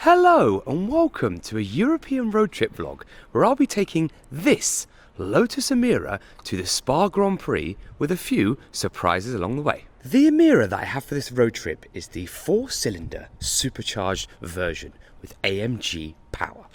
Hello and welcome to a European road trip vlog where I'll be taking this Lotus Emira to the Spa Grand Prix with a few surprises along the way. The Emira that I have for this road trip is the 4-cylinder supercharged version with AMG power.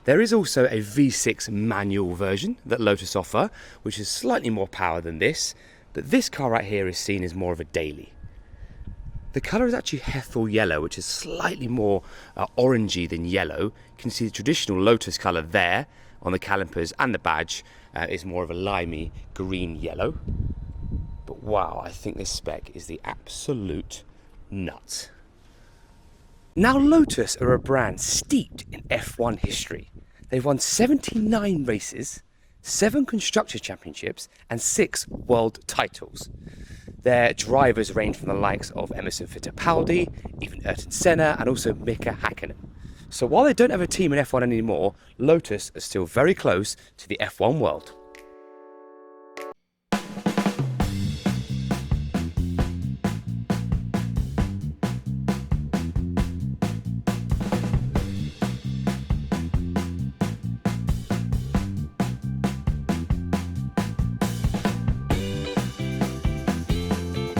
There is also a V6 manual version that Lotus offer, which is slightly more power than this, but this car right here is seen as more of a daily. The colour is actually Hethel yellow, which is slightly more orangey than yellow. You can see the traditional Lotus colour there on the calipers, and the badge is more of a limey green yellow. But wow, I think this spec is the absolute nut. Now Lotus are a brand steeped in F1 history. They've won 79 races, 7 Constructors' Championships and 6 world titles. Their drivers range from the likes of Emerson Fittipaldi, even Ayrton Senna, and also Mika Häkkinen. So while they don't have a team in F1 anymore, Lotus are still very close to the F1 world.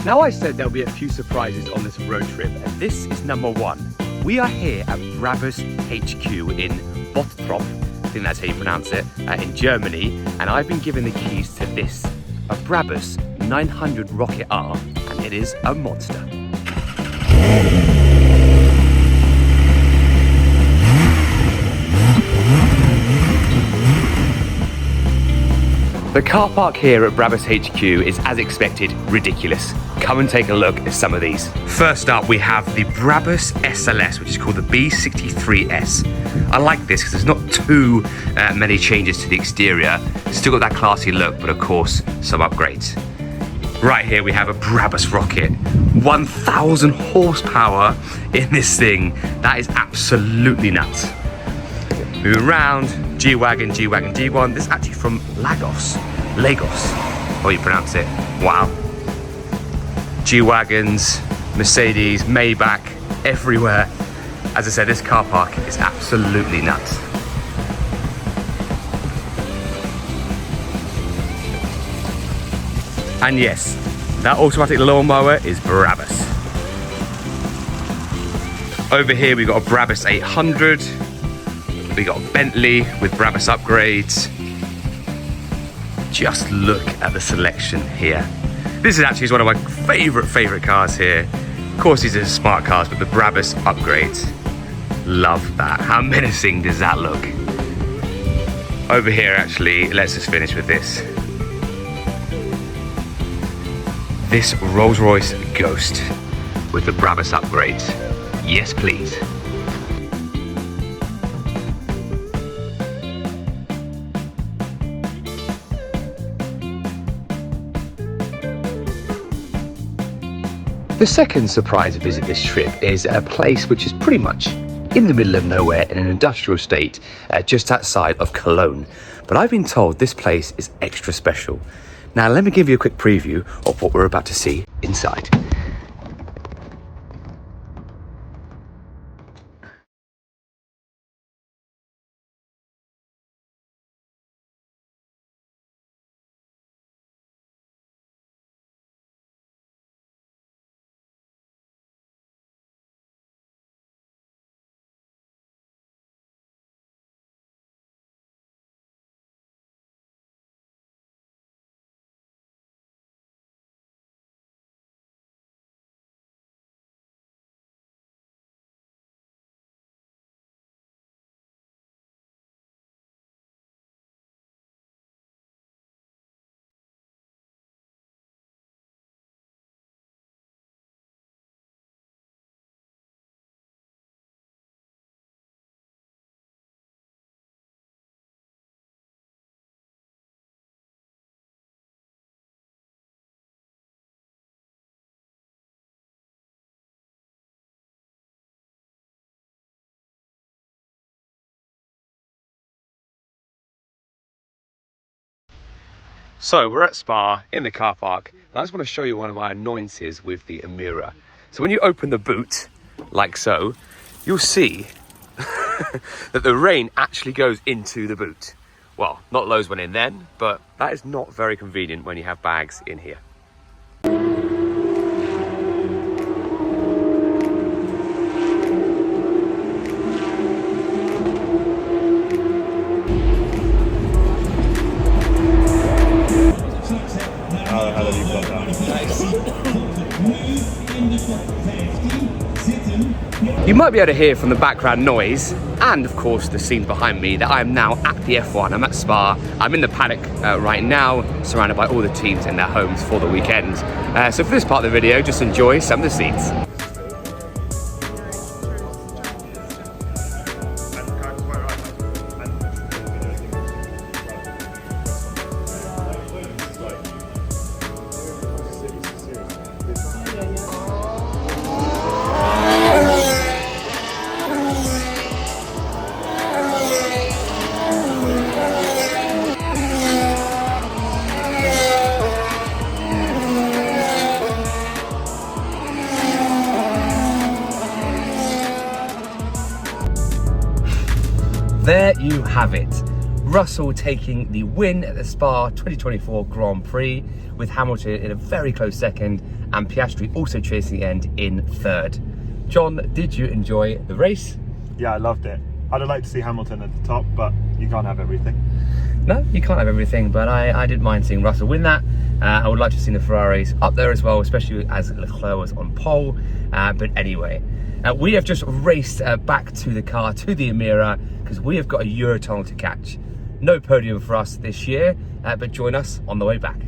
Now I said there'll be a few surprises on this road trip, and this is number 1. We are here at Brabus HQ in Bottrop, I think that's how you pronounce it, in Germany, and I've been given the keys to this, a Brabus 900 Rocket R, and it is a monster. The car park here at Brabus HQ is, as expected, ridiculous. Come and take a look at some of these. First up, we have the Brabus SLS, which is called the B63S. I like this because there's not too many changes to the exterior. Still got that classy look, but of course, some upgrades. Right here, we have a Brabus Rocket. 1,000 horsepower in this thing. That is absolutely nuts. Moving around, G-Wagon, G-Wagon, G1. This is actually from Lagos, how you pronounce it. Wow. G-Wagons, Mercedes, Maybach, everywhere. As I said, this car park is absolutely nuts. And yes, that automatic lawnmower is Brabus. Over here, we've got a Brabus 800. We got a Bentley with Brabus upgrades. Just look at the selection here. This is actually one of my favourite cars here. Of course, these are smart cars, but the Brabus upgrades. Love that. How menacing does that look? Over here, actually, let's just finish with this. This Rolls-Royce Ghost with the Brabus upgrades. Yes, please. The second surprise visit this trip is a place which is pretty much in the middle of nowhere in an industrial estate just outside of Cologne. But I've been told this place is extra special. Now let me give you a quick preview of what we're about to see inside. So we're at Spa in the car park, and I just want to show you one of my annoyances with the Emira. So when you open the boot, like so, you'll see that the rain actually goes into the boot. Well, not loads went in then, but that is not very convenient when you have bags in here. You might be able to hear from the background noise and of course the scene behind me that I am now at the F1. I'm at Spa. I'm in the paddock right now, surrounded by all the teams in their homes for the weekend. So for this part of the video, just enjoy some of the scenes. There you have it. Russell taking the win at the Spa 2024 Grand Prix, with Hamilton in a very close second and Piastri also chasing the end in third. John, did you enjoy the race? Yeah, I loved it. I'd have liked to see Hamilton at the top, but you can't have everything. No, you can't have everything, but I didn't mind seeing Russell win that. I would like to have seen the Ferraris up there as well, especially as Leclerc was on pole. But anyway, we have just raced back to the car, to the Emira, because we have got a Eurotunnel to catch. No podium for us this year, but join us on the way back.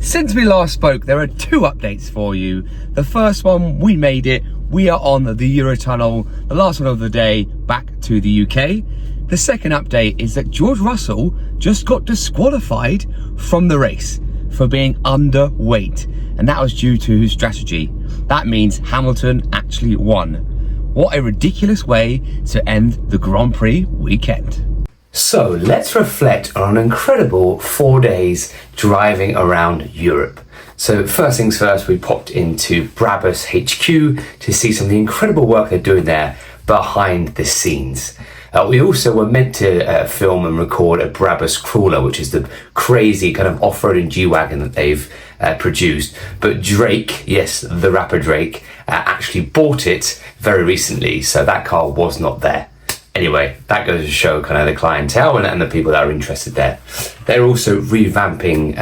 Since we last spoke, there are two updates for you. The first one, we made it. We are on the Eurotunnel, the last one of the day, back to the UK. The second update is that George Russell just got disqualified from the race for being underweight, and that was due to his strategy. That means Hamilton actually won. What a ridiculous way to end the Grand Prix weekend. So let's reflect on an incredible 4 days driving around Europe. So first things first, we popped into Brabus HQ to see some of the incredible work they're doing there behind the scenes. We also were meant to film and record a Brabus Crawler, which is the crazy kind of off-roading G-Wagon that they've produced. But Drake, yes, the rapper Drake, actually bought it very recently, so that car was not there. Anyway, that goes to show kind of the clientele and the people that are interested there. They're also revamping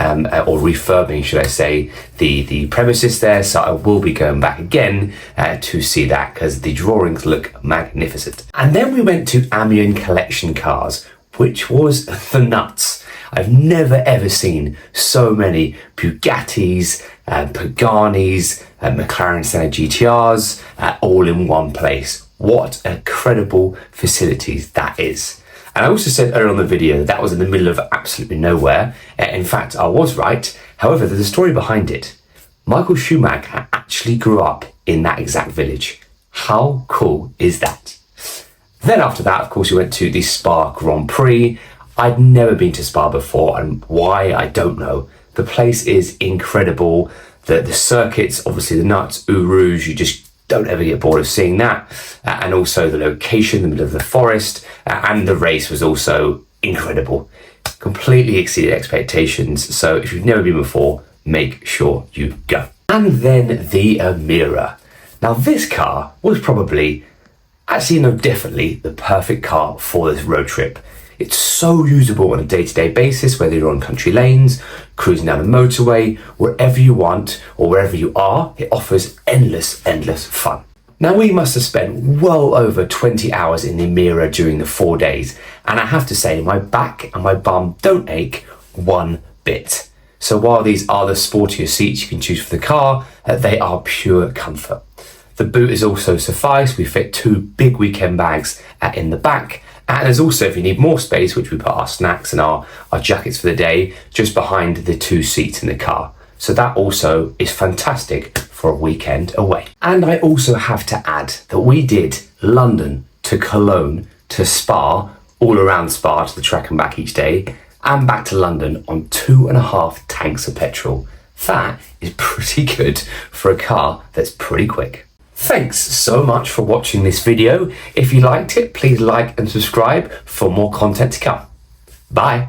or refurbing, should I say, the premises there. So I will be going back again to see that because the drawings look magnificent. And then we went to Amian Collection Cars, which was the nuts. I've never ever seen so many Bugattis, Paganis, McLaren Senna GTRs all in one place. What incredible facilities that is. And I also said earlier on the video that was in the middle of absolutely nowhere. In fact, I was right. However, there's a story behind it. Michael Schumacher actually grew up in that exact village. How cool is that? Then after that, of course, we went to the Spa Grand Prix. I'd never been to Spa before, and why, I don't know. The place is incredible. The circuits, obviously the nuts, Eau Rouge, you just don't ever get bored of seeing that. And also the location in the middle of the forest, and the race was also incredible. Completely exceeded expectations. So if you've never been before, make sure you go. And then the Emira. Now this car was probably, actually no, definitely the perfect car for this road trip. It's so usable on a day-to-day basis, whether you're on country lanes, cruising down a motorway, wherever you want or wherever you are, it offers endless fun. Now we must have spent well over 20 hours in the Emira during the 4 days, and I have to say my back and my bum don't ache one bit. So while these are the sportier seats you can choose for the car, they are pure comfort. The boot is also suffice. We fit 2 big weekend bags in the back. And there's also, if you need more space, which we put our snacks and our jackets for the day, just behind the 2 seats in the car. So that also is fantastic for a weekend away. And I also have to add that we did London to Cologne to Spa, all around Spa to the track and back each day, and back to London on 2.5 tanks of petrol. That is pretty good for a car that's pretty quick. Thanks so much for watching this video. If you liked it, please like and subscribe for more content to come. Bye.